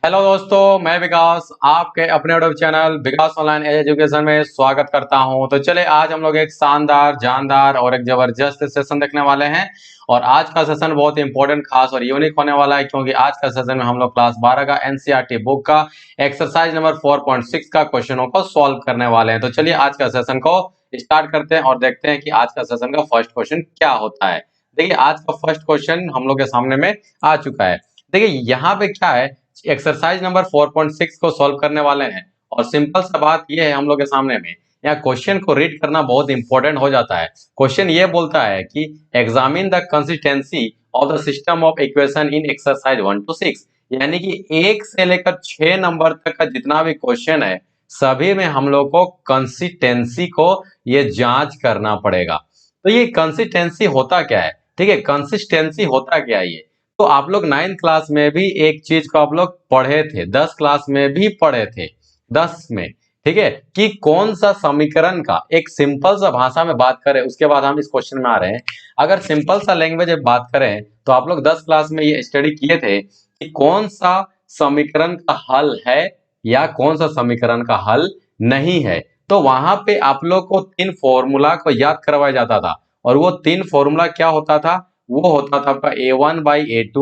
Hello दोस्तों, मैं विकास आपके अपने यूट्यूब चैनल विकास ऑनलाइन एजुकेशन में स्वागत करता हूं। तो चले आज हम लोग एक शानदार जानदार और एक जबरदस्त सेशन देखने वाले हैं। और आज का सेशन बहुत ही इंपॉर्टेंट, खास और यूनिक होने वाला है, क्योंकि आज का सेशन में हम लोग क्लास 12 का एनसीईआरटी बुक का एक्सरसाइज नंबर 4.6 का क्वेश्चनों को सॉल्व करने वाले हैं। तो चलिए आज का सेशन को स्टार्ट करते हैं और देखते हैं कि आज का सेशन का फर्स्ट क्वेश्चन क्या होता है। देखिए आज का फर्स्ट क्वेश्चन हम लोग के सामने में आ चुका है। देखिए यहाँ पे क्या है, एक्सरसाइज नंबर 4.6 को सॉल्व करने वाले हैं। और सिंपल सा बात ये है हम लोग के सामने में, यहाँ क्वेश्चन को रीड करना बहुत इंपॉर्टेंट हो जाता है। क्वेश्चन ये बोलता है कि examine the consistency of the system of equation in exercise 1 to 6। यानी कि 1 से लेकर 6 नंबर तक का जितना भी क्वेश्चन है, सभी में हम लोग को कंसिस्टेंसी को ये जांच करना पड़ेगा। तो ये कंसिस्टेंसी होता क्या है, ठीक है, कंसिस्टेंसी होता क्या है ये। तो आप लोग 9th क्लास में भी एक चीज को आप लोग पढ़े थे, 10 क्लास में भी पढ़े थे, 10 में, ठीक है, कि कौन सा समीकरण का एक सिंपल सा भाषा में बात करें। उसके बाद हम इस क्वेश्चन में आ रहे हैं। अगर सिंपल सा लैंग्वेज में बात करें तो आप लोग 10 क्लास में ये स्टडी किए थे कि कौन सा समीकरण का हल है या कौन सा समीकरण का हल नहीं है। तो वहां पे आप लोग को 3 फॉर्मूला को याद करवाया जाता था। और वो 3 फॉर्मूला क्या होता था, वो होता था आपका a1/a2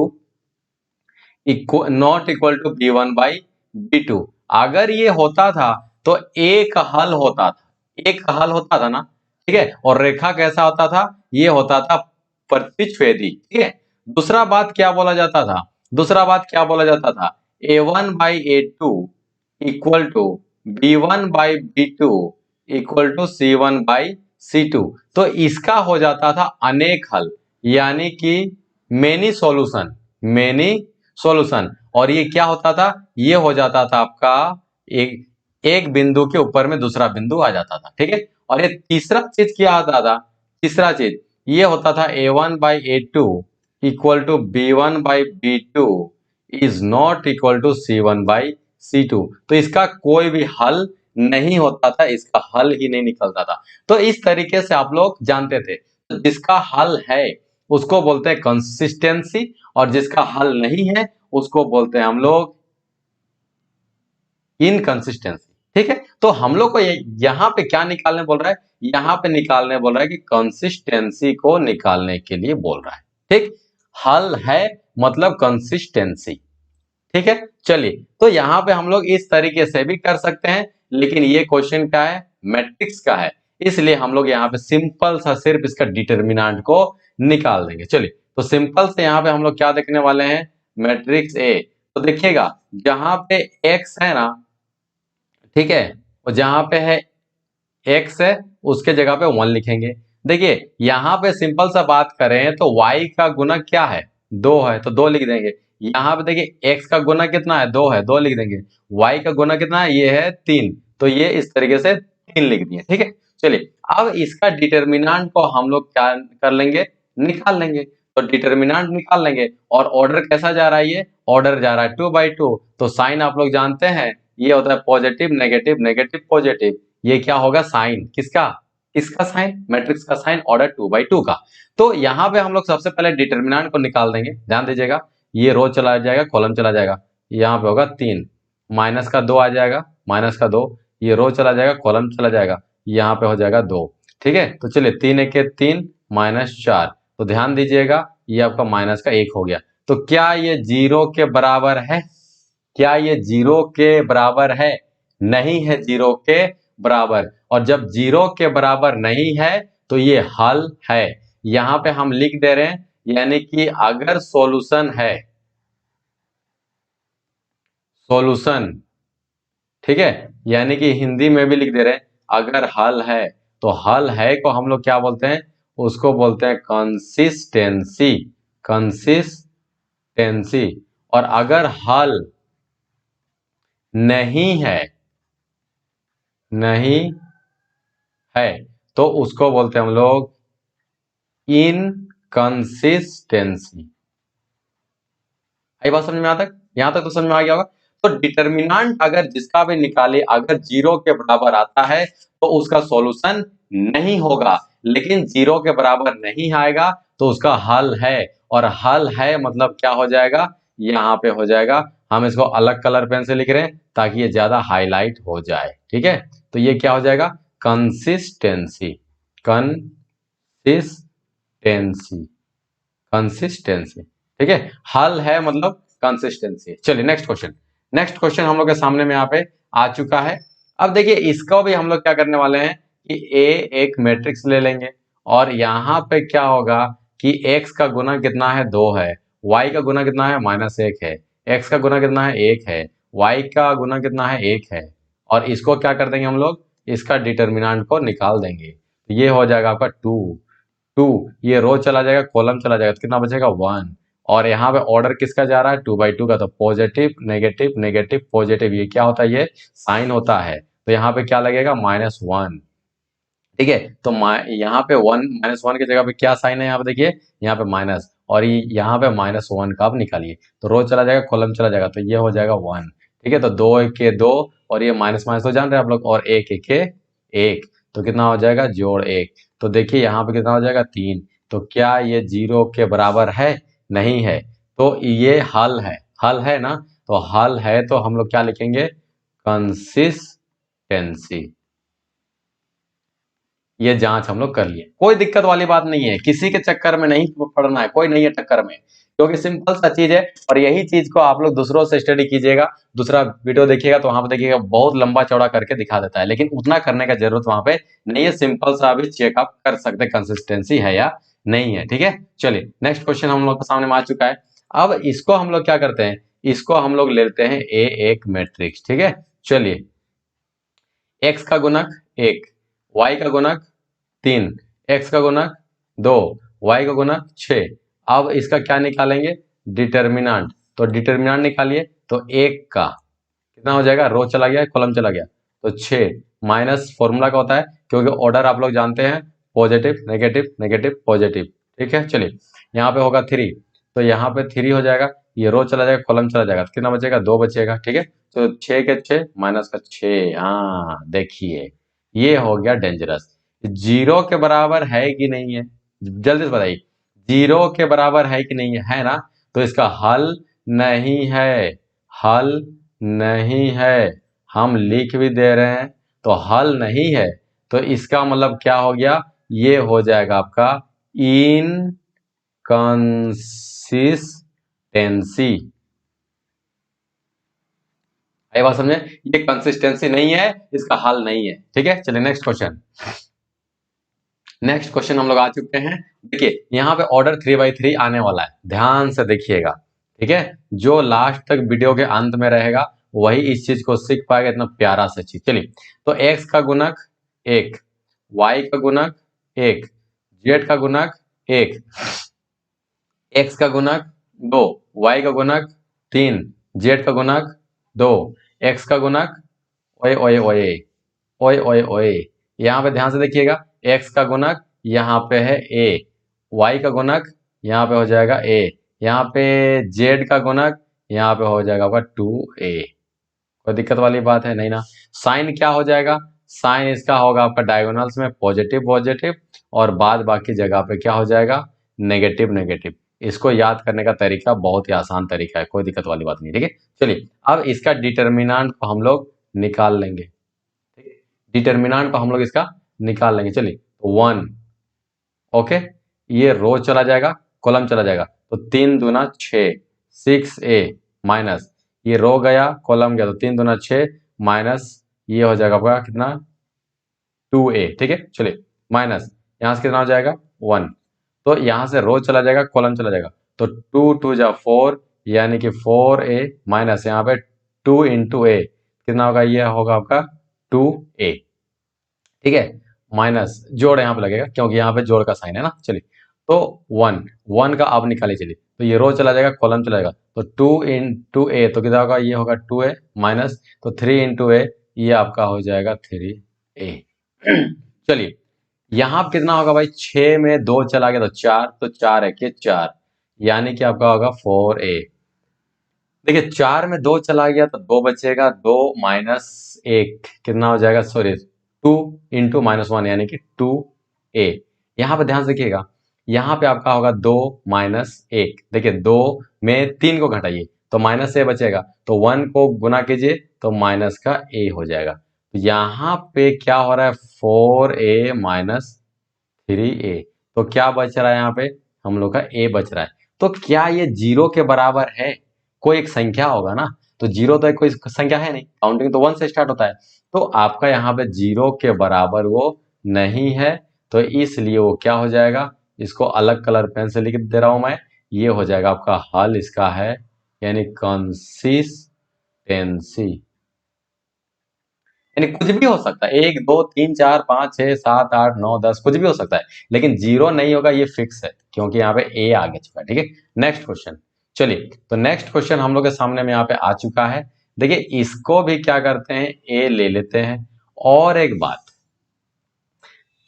not equal to b1/b2। अगर ये होता था तो एक हल होता था, एक हल होता था ना, ठीक है। और रेखा कैसा होता था, ये होता था प्रतिच्छेदी, ठीक है। दूसरा बात क्या बोला जाता था, दूसरा बात क्या बोला जाता था, a1/a2 equal to b1/b2 equal to c1/c2। तो इसका हो जाता था अनेक हल, यानी कि मेनी सॉल्यूशन, मेनी सॉल्यूशन। और ये क्या होता था, ये हो जाता था आपका एक बिंदु के ऊपर में दूसरा बिंदु आ जाता था, ठीक है। और ये तीसरा चीज क्या आता था, तीसरा चीज ये होता था a1/a2 equal to b1/b2 is not equal to c1/c2। तो इसका कोई भी हल नहीं होता था, इसका हल ही नहीं निकलता था। तो इस तरीके से आप लोग जानते थे, तो जिसका हल है उसको बोलते हैं कंसिस्टेंसी, और जिसका हल नहीं है उसको बोलते हैं हम लोग इनकंसिस्टेंसी, ठीक है। तो हम लोग को यहाँ पे क्या निकालने बोल रहा है, यहाँ पे निकालने बोल रहा है कि कंसिस्टेंसी को निकालने के लिए बोल रहा है, ठीक। हल है मतलब कंसिस्टेंसी, ठीक है। चलिए तो यहाँ पे हम लोग इस तरीके से भी कर सकते हैं, लेकिन ये क्वेश्चन क्या है, मैट्रिक्स का है, इसलिए हम लोग यहाँ पे सिंपल सा सिर्फ इसका डिटर्मिनेंट को निकाल देंगे। चलिए तो सिंपल से यहाँ पे हम लोग क्या देखने वाले हैं, मैट्रिक्स ए। तो देखिएगा जहां पे एक्स है ना, ठीक है, और जहां पे है एक्स है उसके जगह पे 1 लिखेंगे। देखिए यहाँ पे सिंपल सा बात करें तो y का गुणक क्या है, 2 है, तो 2 लिख देंगे। यहाँ पे देखिए x का गुणक कितना है, 2 है, 2 लिख देंगे। y का गुणक कितना है, ये है 3, तो ये इस तरीके से 3 लिख दिए, ठीक है। चलिए अब इसका डिटर्मिनेंट को हम लोग क्या कर लेंगे, निकाल लेंगे। तो डिटर्मिनेंट निकाल लेंगे और ऑर्डर कैसा जा रहा है, ये ऑर्डर जा रहा है 2/2। तो साइन आप लोग जानते हैं, ये होता है पॉजिटिव नेगेटिव नेगेटिव पॉजिटिव। ये क्या होगा, साइन किसका, किसका साइन, मैट्रिक्स का साइन ऑर्डर 2/2 का। तो यहाँ पे हम लोग सबसे पहले डिटर्मिनेंट को निकाल देंगे। ध्यान दीजिएगा, ये रो चला जाएगा, कॉलम चला जाएगा, यहाँ पे होगा 3, माइनस का 2 आ जाएगा, माइनस का 2, ये रो चला जाएगा, कॉलम चला जाएगा, यहाँ पे हो जाएगा 2, ठीक है। तो चलिए 3 1 3 -4। तो ध्यान दीजिएगा ये आपका माइनस का 1 हो गया। तो क्या ये 0 के बराबर है, क्या ये 0 के बराबर है, नहीं है 0 के बराबर। और जब 0 के बराबर नहीं है तो ये हल है, यहां पे हम लिख दे रहे हैं, यानी कि अगर सॉल्यूशन है, सॉल्यूशन, ठीक है, यानी कि हिंदी में भी लिख दे रहे हैं, अगर हल है तो हल है को हम लोग क्या बोलते हैं, उसको बोलते हैं कंसिस्टेंसी, कंसिस्टेंसी। और अगर हल नहीं है, नहीं है, तो उसको बोलते हैं हम लोग इनकंसिस्टेंसी। आई बात समझ में, यहां तक तो समझ में आ गया होगा। तो डिटर्मिनेंट अगर जिसका भी निकाले अगर 0 के बराबर आता है तो उसका सॉल्यूशन नहीं होगा, लेकिन 0 के बराबर नहीं आएगा तो उसका हल है। और हल है मतलब क्या हो जाएगा, यहाँ पे हो जाएगा हम इसको अलग कलर पेन से लिख रहे हैं ताकि ये ज्यादा हाईलाइट हो जाए। ठीक है, तो ये क्या हो जाएगा, कंसिस्टेंसी, कंसिस्टेंसी, कंसिस्टेंसी। ठीक है, हल है मतलब कंसिस्टेंसी। चलिए नेक्स्ट क्वेश्चन, नेक्स्ट क्वेश्चन हम लोग के सामने में यहाँ पे आ चुका है। अब देखिए इसको भी हम लोग क्या करने वाले हैं कि ए एक मैट्रिक्स ले लेंगे और यहाँ पे क्या होगा कि x का गुना कितना है, 2 है, y का गुना कितना है, -1 है, x का गुना कितना है, 1 है, y का गुना कितना है, 1 है, और इसको क्या कर देंगे हम लोग, इसका डिटर्मिनेंट को निकाल देंगे। तो ये हो जाएगा आपका 2, 2, ये रो चला जाएगा, कॉलम चला जाएगा, तो कितना बचेगा, 1। और यहाँ पे ऑर्डर किसका जा रहा है, 2/2 का, तो पॉजिटिव नेगेटिव नेगेटिव पॉजिटिव, ये क्या होता है, ये साइन होता है। तो यहाँ पे क्या लगेगा, -1। ठीक है, तो यहाँ पे 1 -1 की जगह पे क्या साइन है, यहाँ पे देखिए, यहाँ पे माइनस, और यहाँ पे -1 का आप निकालिए, तो रो चला जाएगा, कॉलम चला जाएगा, तो ये हो जाएगा 1। ठीक है, तो 2 1 के 2, और ये माइनस माइनस तो जान रहे हैं आप लोग, और 1 1 के 1, तो कितना हो जाएगा, जोड़ 1। तो देखिए यहाँ पे कितना हो जाएगा, 3। तो क्या ये 0 के बराबर है, नहीं है, तो ये हल है, हल है ना, तो हल है, तो हम लोग क्या लिखेंगे, कंसिस्टेंसी। ये जांच हम लोग कर लिए, कोई दिक्कत वाली बात नहीं है, किसी के चक्कर में नहीं पड़ना है, कोई नहीं है टक्कर में, क्योंकि सिंपल सा चीज है। और यही चीज को आप लोग दूसरों से स्टडी कीजिएगा, दूसरा वीडियो देखिएगा तो वहां पे देखिएगा बहुत लंबा चौड़ा करके दिखा देता है, लेकिन उतना करने का जरूरत वहां पे नहीं है, सिंपल सा अभी चेकअप कर सकते कंसिस्टेंसी है या नहीं है। ठीक है, चलिए नेक्स्ट क्वेश्चन हम लोग के सामने में आ चुका है। अब इसको हम लोग क्या करते हैं, इसको हम लोग लेते हैं ए एक मैट्रिक्स। ठीक है, चलिए x का गुणक 1, y का गुणक 3, x का गुणक 2, y का गुणक 6। अब इसका क्या निकालेंगे, डिटर्मिनेंट, तो डिटर्मिनेंट निकालिए, तो 1 का कितना हो जाएगा, रो चला गया, कॉलम चला गया, तो 6 माइनस फॉर्मूला का होता है, क्योंकि ऑर्डर आप लोग जानते हैं, पॉजिटिव नेगेटिव नेगेटिव पॉजिटिव। ठीक है, चलिए यहाँ पे होगा 3, तो यहाँ पे 3 हो जाएगा, ये रो चला जाएगा, कॉलम चला जाएगा, तो कितना बचेगा, 2 बचेगा। ठीक है, तो 6 के 6 माइनस का 6, हाँ देखिए ये हो गया डेंजरस। 0 के बराबर है कि नहीं है, जल्दी से बताइए, 0 के बराबर है कि नहीं है, है ना, तो इसका हल नहीं है, हल नहीं है, हम लिख भी दे रहे हैं, तो हल नहीं है, तो इसका मतलब क्या हो गया, ये हो जाएगा आपका इनकंसिस्टेंसी। आई बात समझे, ये कंसिस्टेंसी नहीं है, इसका हल नहीं है। ठीक है, चलिए नेक्स्ट क्वेश्चन, नेक्स्ट क्वेश्चन हम लोग आ चुके हैं। देखिए यहाँ पे ऑर्डर 3/3 आने वाला है, ध्यान से देखिएगा। ठीक है, जो लास्ट तक वीडियो के अंत में रहेगा वही इस चीज को सीख पाएगा, इतना प्यारा सा चीज। चलिए, तो x का गुणक 1, y का गुणक 1, z का गुणक 1, x का गुणक 2, y का गुणक 3, z का गुणक 2, x का गुणक, ओए ओए ओए ओए ओए ओए, यहाँ पे ध्यान से देखिएगा, x का गुणक यहाँ पे है a, y का गुणक यहाँ पे हो जाएगा a, यहाँ पे z का गुणक यहाँ पे हो जाएगा आपका 2a। कोई दिक्कत वाली बात है नहीं ना। साइन क्या हो जाएगा, साइन इसका होगा आपका डायगोनल्स में पॉजिटिव पॉजिटिव, और बाद बाकी जगह पे क्या हो जाएगा, नेगेटिव नेगेटिव। इसको याद करने का तरीका बहुत ही आसान तरीका है, कोई दिक्कत वाली बात नहीं। ठीक है, चलिए अब इसका डिटर्मिनेंट को हम लोग निकाल लेंगे, डिटर्मिनेंट को हम लोग इसका निकाल लेंगे। चलिए, तो 1, ओके, ये रो चला जाएगा, कॉलम चला जाएगा, तो 3 दूना 6, 6a माइनस, ये रो गया कॉलम गया, तो 3 दूना 6 माइनस, ये हो जाएगा आपका कितना, 2a। ठीक है, चलिए माइनस, यहाँ से कितना हो जाएगा, 1, तो यहाँ से रो चला जाएगा, कॉलम चला जाएगा, तो 2 2 जा 4, यानी कि 4a माइनस यहाँ पे 2 इंटू a, कितना होगा, ये होगा आपका 2a। ठीक है, माइनस जोड़ यहाँ पे लगेगा क्योंकि यहाँ पे जोड़ का साइन है ना। चलिए, तो 1 1 का आप निकालिए। चलिए, तो ये रो चला जाएगा, कॉलम चला जाएगा, तो 2 इंटू ए, तो कितना होगा, ये होगा 2a माइनस, तो 3 इंटू ए, ये आपका हो जाएगा 3a। चलिए, यहाँ पे कितना होगा भाई, 6 में 2 चला गया तो 4, तो 4 है कि 4, यानी कि आपका होगा 4a। देखिए 4 में 2 चला गया तो 2 बचेगा, 2 माइनस 1 कितना हो जाएगा, सॉरी 2 इंटू -1 यानी कि 2a। यहाँ पे ध्यान से देखिएगा, यहाँ पे आपका होगा 2 माइनस 1, देखिए 2 में 3 को घटाइए, तो माइनस ए बचेगा, तो 1 को गुना कीजिए तो माइनस का ए हो जाएगा। तो यहाँ पे क्या हो रहा है, 4a माइनस 3a। तो क्या बच रहा है यहाँ पे, हम लोग का a बच रहा है। तो क्या ये 0 के बराबर है, कोई एक संख्या होगा ना, तो 0 तो एक कोई संख्या है नहीं, काउंटिंग तो 1 से स्टार्ट होता है। तो आपका यहाँ पे 0 के बराबर वो नहीं है, तो इसलिए वो क्या हो जाएगा, इसको अलग कलर पेन से लिख दे रहा हूं मैं, ये हो जाएगा आपका हल इसका है, यानी कंसिस्टेंसी। यानी कुछ भी हो सकता है, 1 2 3 4 5 6 7 8 9 10 कुछ भी हो सकता है, लेकिन 0 नहीं होगा, ये फिक्स है, क्योंकि यहाँ पे ए आगे चुका है। ठीक है, नेक्स्ट क्वेश्चन। चलिए, तो नेक्स्ट क्वेश्चन हम लोग के सामने में यहाँ पे आ चुका है। देखिए, इसको भी क्या करते हैं, ए ले लेते हैं। और एक बात,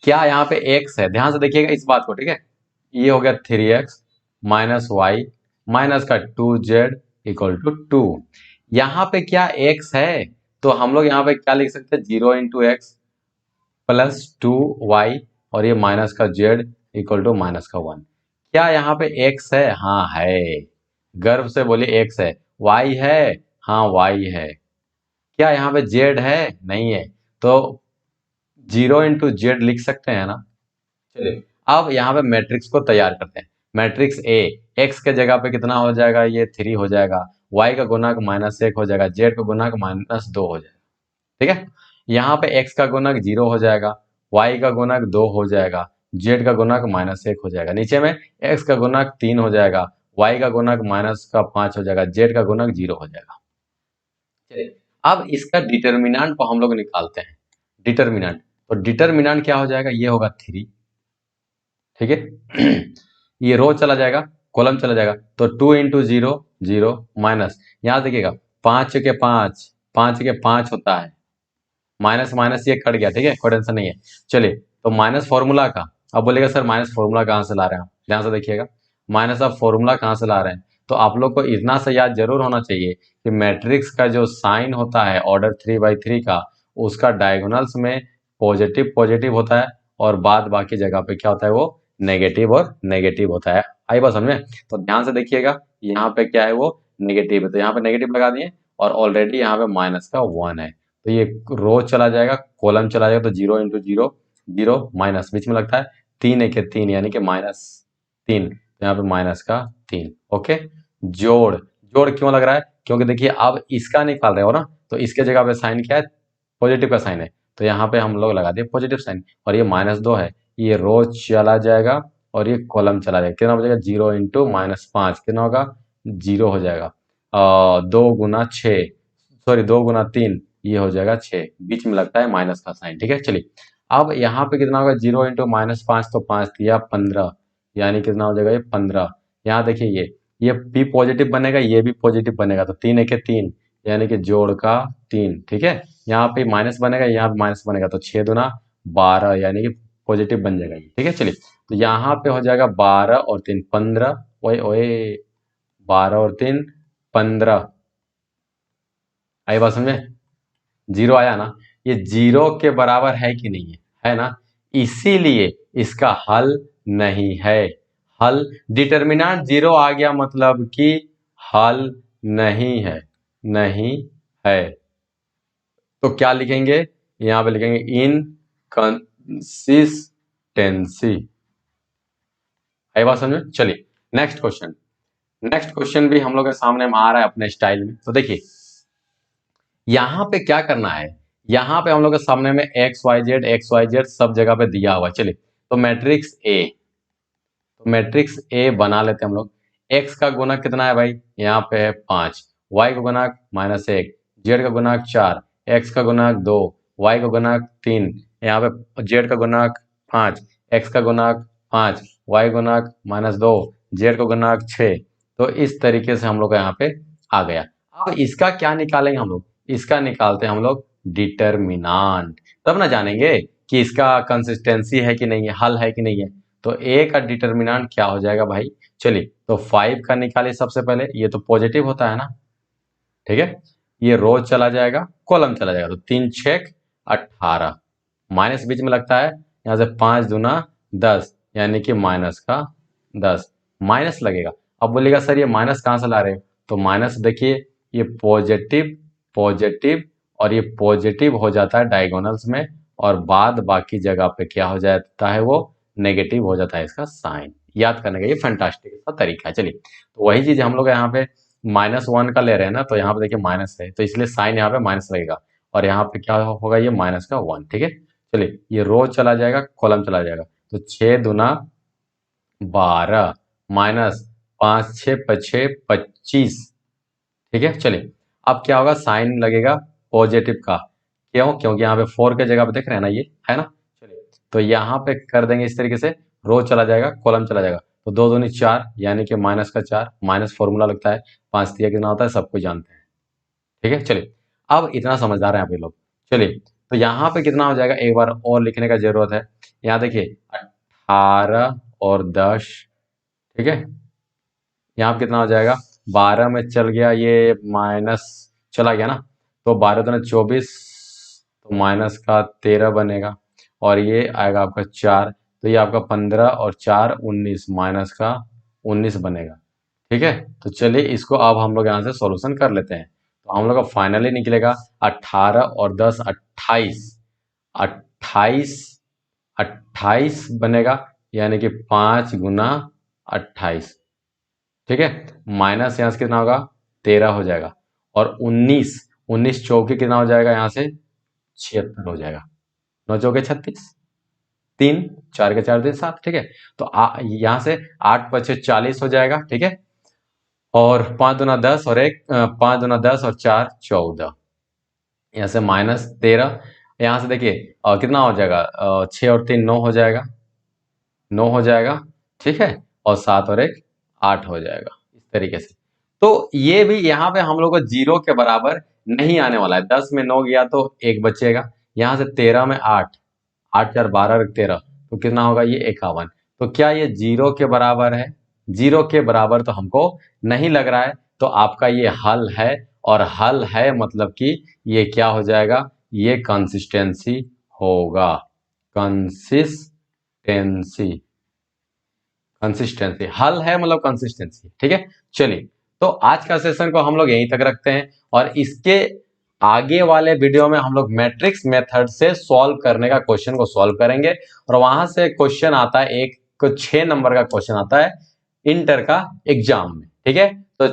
क्या यहाँ पे x है, ध्यान से देखिएगा इस बात को। ठीक है, ये हो गया 3x माइनस वाई माइनस का 2z इक्वल टू 2। यहाँ पे क्या x है, तो हम लोग यहाँ पे क्या लिख सकते हैं, 0 इंटू एक्स प्लस 2y, और ये माइनस का z इक्वल टू माइनस का 1। क्या यहाँ पे x है, हाँ है, गर्व से बोलिए x है। y है, हाँ y है। क्या यहाँ पे z है, नहीं है, तो 0 इंटू जेड लिख सकते हैं ना। चलिए, अब यहाँ पे मैट्रिक्स को तैयार करते हैं। मैट्रिक्स ए, एक्स के जगह पे कितना हो जाएगा, ये 3 हो जाएगा, वाई का गुणक -1 हो जाएगा, जेड का गुणक -2 हो जाएगा। ठीक है, यहाँ पे एक्स का गुणक 0 हो जाएगा, वाई का गुणक 2 हो जाएगा, जेड का गुणक -1 हो जाएगा। नीचे में एक्स का गुणक 3 हो जाएगा, वाई का गुणक -5 हो जाएगा, जेड का गुणक 0 हो जाएगा। चलिए, अब इसका डिटर्मिनेंट को हम लोग निकालते हैं। डिटर्मिनेंट, तो डिटर्मिनेंट क्या हो जाएगा, ये होगा 3। ठीक है, ये रो चला जाएगा, कॉलम चला जाएगा, तो 2 इंटू 0 0 माइनस, यहाँ देखिएगा 5 के 5 5 के 5 होता है, माइनस माइनस ये कट गया। ठीक है, कोई टेंशन नहीं है। चलिए, तो माइनस फॉर्मूला का, अब बोलेगा सर माइनस फॉर्मूला कहाँ से ला रहे हैं आप, ध्यान से देखिएगा, माइनस आप फॉर्मूला कहाँ से ला रहे हैं। तो आप लोग को इतना सा याद जरूर होना चाहिए कि मैट्रिक्स का जो साइन होता है ऑर्डर 3/3 का, उसका डायगोनल्स में पॉजिटिव पॉजिटिव होता है, और बाद बाकी जगह पे क्या होता है, वो नेगेटिव और नेगेटिव होता है। आई बात समझ में, तो ध्यान से देखिएगा, यहाँ पे क्या है, वो नेगेटिव है, तो यहाँ पे नेगेटिव लगा दिए, और ऑलरेडी यहाँ पे माइनस का 1 है, तो ये रो चला जाएगा, कॉलम चला जाएगा, तो 0 इंटू 0 0 माइनस, बीच में लगता है 3 एक 3, यानी कि -3, तो यहाँ पे माइनस का 3। ओके, जोड़, जोड़ क्यों लग रहा है, क्योंकि देखिए अब इसका निकाल रहे हो ना, तो इसके जगह पे साइन क्या है, पॉजिटिव का साइन है, तो यहाँ पे हम लोग लगा दिए पॉजिटिव साइन, और ये -2 है, ये रो चला जाएगा और ये कॉलम चला जाएगा, कितना बचेगा, 0 इंटू -5 कितना होगा, 0 हो जाएगा। 2 गुना 6, सॉरी 2 गुना 3, ये हो जाएगा 6, बीच में लगता है माइनस का साइन। ठीक है, चलिए, अब यहाँ पे कितना होगा, 0 इंटू -5, तो 5 दिया 15, यानी कितना हो जाएगा, ये 15। यहाँ देखिए, ये भी पॉजिटिव बनेगा, ये भी पॉजिटिव बनेगा, तो 3 एक 3, यानी कि जोड़ का 3। ठीक है, यहाँ पे माइनस बनेगा, यहाँ पे माइनस बनेगा, तो 6 दूना 12, यानी कि पॉजिटिव बन जाएगा ये। ठीक है, चलिए, तो यहाँ पे हो जाएगा 12 और 3 15, ओए ओए 12 और 3 15। आई बात समझे, 0 आया ना, ये 0 के बराबर है कि नहीं है ना, इसीलिए इसका हल नहीं है। हल, डिटर्मिनेंट 0 आ गया, मतलब कि हल नहीं है, नहीं है। तो क्या लिखेंगे, यहां पे लिखेंगे इनकंसिस्टेंसी। आई बात समझ में। चलिए, नेक्स्ट क्वेश्चन। नेक्स्ट क्वेश्चन भी हम लोग के सामने में आ रहा है अपने स्टाइल में, तो देखिए यहां पे क्या करना है, यहां पे हम लोग के सामने में एक्स वाई जेड सब जगह पे दिया हुआ है। चलिए, तो मैट्रिक्स ए, तो मैट्रिक्स ए बना लेते हैं हम लोग। एक्स का गुणक कितना है भाई, यहाँ पे है 5, वाई का गुणक -1, जेड का गुणक 4, एक्स का गुणक 2, वाई का गुणक 3, यहाँ पे जेड का गुणक 5, एक्स का गुणक 5, वाई गुणक -2, जेड का गुणक 6। तो इस तरीके से हम लोग का यहाँ पे आ गया। अब इसका क्या निकालेंगे हम लोग, इसका निकालते हैं हम लोग डिटर्मिनांट, तब ना जानेंगे कि इसका कंसिस्टेंसी है कि नहीं है, हल है कि नहीं है। तो ए का डिटर्मिनेंट क्या हो जाएगा भाई, चलिए, तो 5 का निकालिए सबसे पहले, ये तो पॉजिटिव होता है ना। ठीक है, ये रो चला जाएगा, कॉलम चला जाएगा, तो 3 6 18, माइनस बीच में लगता है, यहाँ से 5 दूना 10, यानी कि माइनस का 10, माइनस लगेगा। अब बोलेगा सर ये माइनस कहाँ से ला रहे हो, तो माइनस देखिए ये पॉजिटिव पॉजिटिव और ये पॉजिटिव हो जाता है डायगोनल्स में, और बाद बाकी जगह पे क्या हो जाता है, वो नेगेटिव हो जाता है इसका साइन। याद करने का ये फैंटास्टिक सा तरीका है। चलिए, तो वही चीज हम लोग यहाँ पे -1 का ले रहे हैं ना, तो यहाँ पे देखिए माइनस है, तो इसलिए साइन यहाँ पे माइनस लगेगा, और यहाँ पे क्या होगा, ये -1। ठीक है, चलिए ये रो चला जाएगा, कॉलम चला जाएगा, तो 6 दूना 12 माइनस 5 6 5 25। ठीक है, चलिए अब क्या होगा, साइन लगेगा पॉजिटिव का। क्यों? क्योंकि यहाँ पे 4 के जगह पे देख रहे हैं ना, ये है ना। चलिए, तो यहाँ पे कर देंगे इस तरीके से, रो चला जाएगा, कॉलम चला जाएगा, तो 2 दूनी 4 यानी कि -4, माइनस फॉर्मूला लगता है, 5 दिया कितना होता है सब कुछ जानते हैं। ठीक है, चलिए अब इतना समझदार है आप ये लोग। चलिए, तो यहाँ पे कितना हो जाएगा, एक बार और लिखने का जरूरत है। यहाँ देखिए 18 और 10, ठीक है, यहाँ पे कितना हो जाएगा, 12 में चल गया, ये माइनस चला गया ना, तो 12 दूना 24, तो माइनस का 13 बनेगा, और ये आएगा आपका 4, तो ये आपका 15 और 4 19, माइनस का 19 बनेगा। ठीक है, तो चलिए इसको अब हम लोग यहाँ से सॉल्यूशन कर लेते हैं। तो हम लोग का फाइनली निकलेगा 18 और 10 28, 28 28 बनेगा, यानी कि 5 गुना 28। ठीक है, माइनस यहाँ से कितना होगा, 13 हो जाएगा, और 19 19 चौके कितना हो जाएगा, यहाँ से 76 हो जाएगा, 9 चौके 36, 3 4 के 4 दिन 7। ठीक है, तो यहाँ से 8 5 40 हो जाएगा। ठीक है, और 5 दूना 10 और 5 दूना 10 और 4 14, यहाँ से -13, यहाँ से देखिए कितना हो जाएगा, 6 और 3 9 हो जाएगा, 9 हो जाएगा। ठीक है, और 7 और 1 8 हो जाएगा, इस तरीके से। तो ये भी यहाँ पे हम लोग को 0 के बराबर नहीं आने वाला है। 10 में 9 गया तो 1 बचेगा, यहाँ से 13 में 8, 8 4 12 13, तो कितना होगा, ये 51। तो क्या ये 0 के बराबर है? 0 के बराबर तो हमको नहीं लग रहा है, तो आपका ये हल है, और हल है मतलब कि ये क्या हो जाएगा, ये कंसिस्टेंसी होगा, कंसिस्टेंसी। कंसिस्टेंसी हल है मतलब कंसिस्टेंसी। ठीक है, चलिए तो आज का सेशन को हम लोग यहीं तक रखते हैं, और इसके आगे वाले वीडियो में हम लोग मैट्रिक्स मेथड से सॉल्व करने का क्वेश्चन को सॉल्व करेंगे, और वहां से क्वेश्चन आता है, एक 6 नंबर का क्वेश्चन आता है इंटर का एग्जाम में। ठीक है, तो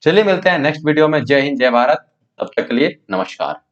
चलिए मिलते हैं नेक्स्ट वीडियो में। जय हिंद जय भारत, तब तक के लिए नमस्कार।